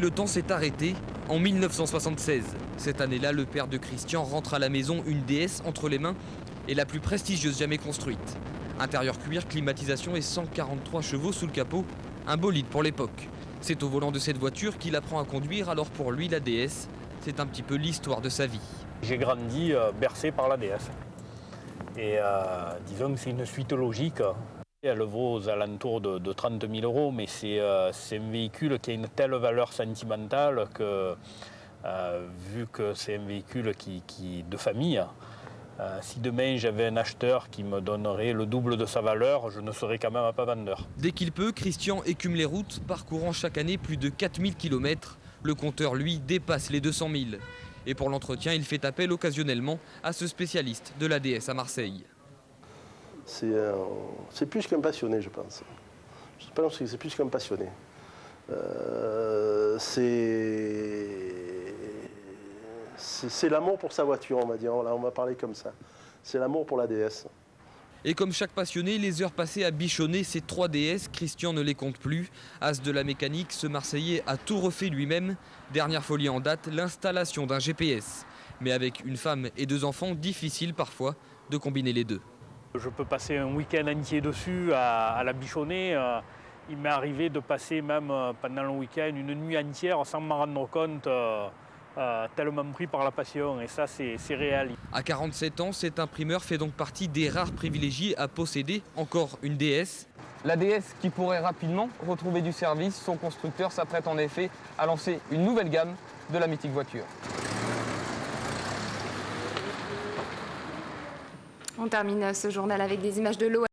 le temps s'est arrêté en 1976. Cette année-là, le père de Christian rentre à la maison une DS entre les mains et la plus prestigieuse jamais construite. Intérieur cuir, climatisation et 143 chevaux sous le capot, un bolide pour l'époque. C'est au volant de cette voiture qu'il apprend à conduire, alors pour lui, la DS, c'est un petit peu l'histoire de sa vie. J'ai grandi bercé par la DS. Et disons que c'est une suite logique. Elle vaut aux alentours de 30 000 €, mais c'est un véhicule qui a une telle valeur sentimentale que, vu que c'est un véhicule de famille, si demain j'avais un acheteur qui me donnerait le double de sa valeur, je ne serais quand même pas vendeur. Dès qu'il peut, Christian écume les routes, parcourant chaque année plus de 4000 km. Le compteur, lui, dépasse les 200 000. Et pour l'entretien, il fait appel occasionnellement à ce spécialiste de l'ADS à Marseille. C'est plus qu'un passionné, je pense. Je pense que c'est plus qu'un passionné. C'est l'amour pour sa voiture, on va dire. Là, on va parler comme ça. C'est l'amour pour la DS. Et comme chaque passionné, les heures passées à bichonner ces 3 DS, Christian ne les compte plus. As de la mécanique, ce Marseillais a tout refait lui-même. Dernière folie en date, l'installation d'un GPS. Mais avec une femme et 2 enfants, difficile parfois de combiner les deux. Je peux passer un week-end entier dessus à la bichonner. Il m'est arrivé de passer même pendant le week-end une nuit entière sans m'en rendre compte, tellement pris par la passion. Et ça, c'est réel. À 47 ans, cet imprimeur fait donc partie des rares privilégiés à posséder encore une DS. La DS qui pourrait rapidement retrouver du service. Son constructeur s'apprête en effet à lancer une nouvelle gamme de la mythique voiture. On termine ce journal avec des images de l'eau.